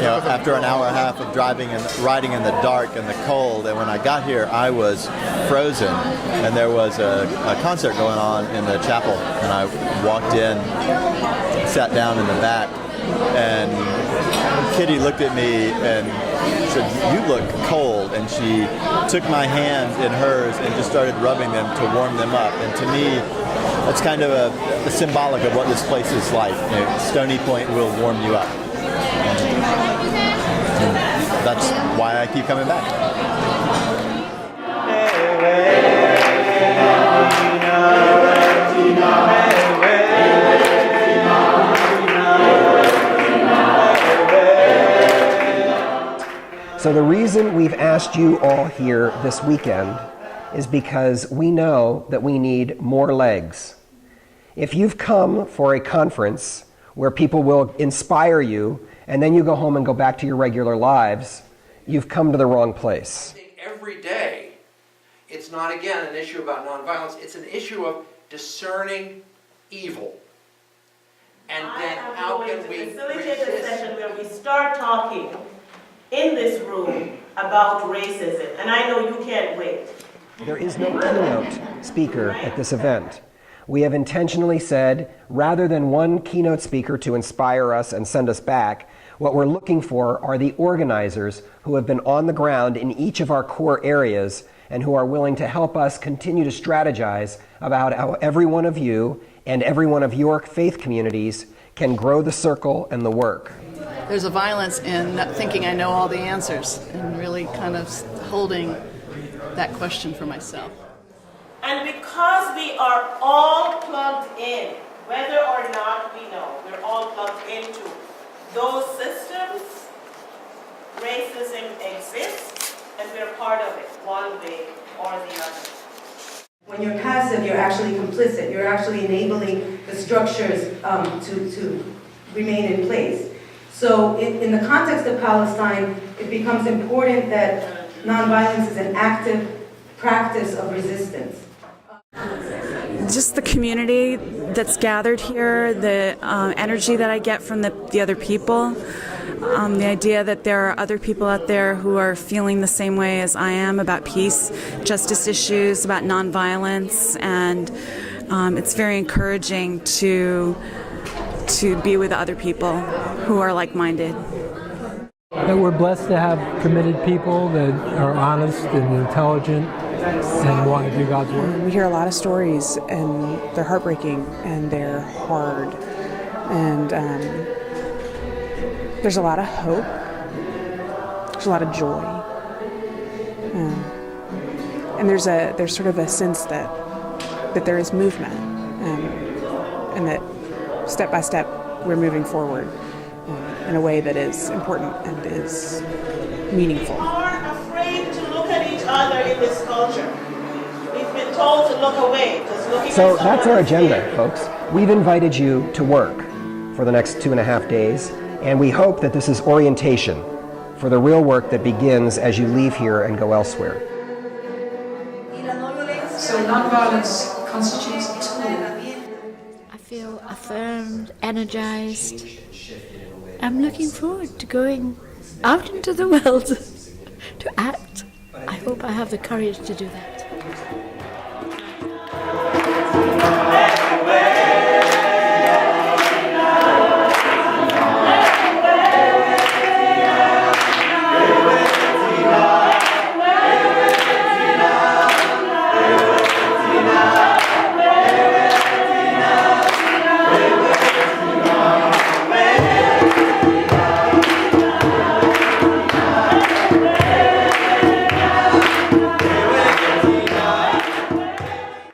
after an hour and a half of driving and riding in the dark and the cold. And when I got here, I was frozen. And there was a concert going on in the chapel. And I walked in, sat down in the back, and Kitty looked at me and said, "You look cold." And she took my hands in hers and just started rubbing them to warm them up. And to me, that's kind of a symbolic of what this place is like. Stony Point will warm you up. And that's why I keep coming back. So the reason we've asked you all here this weekend is because we know that we need more legs. If you've come for a conference where people will inspire you and then you go home and go back to your regular lives, you've come to the wrong place. I think every day, it's not, again, an issue about nonviolence, it's an issue of discerning evil. And then how can we facilitate a session where we start talking in this room about racism, and I know you can't wait. There is no keynote speaker at this event. We have intentionally said, rather than one keynote speaker to inspire us and send us back, what we're looking for are the organizers who have been on the ground in each of our core areas and who are willing to help us continue to strategize about how every one of you and every one of your faith communities can grow the circle and the work. There's a violence in not thinking I know all the answers and really kind of holding that question for myself. And because we are all plugged in, whether or not we know, we're all plugged into those systems, racism exists, and we're part of it, one way or the other. When you're passive, you're actually complicit. You're actually enabling the structures to remain in place. So in the context of Palestine, it becomes important that nonviolence is an active practice of resistance. Just the community that's gathered here, the energy that I get from the other people, the idea that there are other people out there who are feeling the same way as I am about peace, justice issues, about nonviolence, and it's very encouraging to be with other people who are like-minded. That we're blessed to have committed people that are honest and intelligent and want to do God's work. We hear a lot of stories, and they're heartbreaking and they're hard, and there's a lot of hope, there's a lot of joy, and there's sort of a sense that there is movement, and that step by step we're moving forward in a way that is important and is meaningful. We are afraid to look at each other in this culture. We've been told to look away. So that's our agenda, folks. We've invited you to work for the next 2.5 days, and we hope that this is orientation for the real work that begins as you leave here and go elsewhere. So nonviolence constitutes a tool. I feel affirmed, energized. I'm looking forward to going out into the world to act. I hope I have the courage to do that.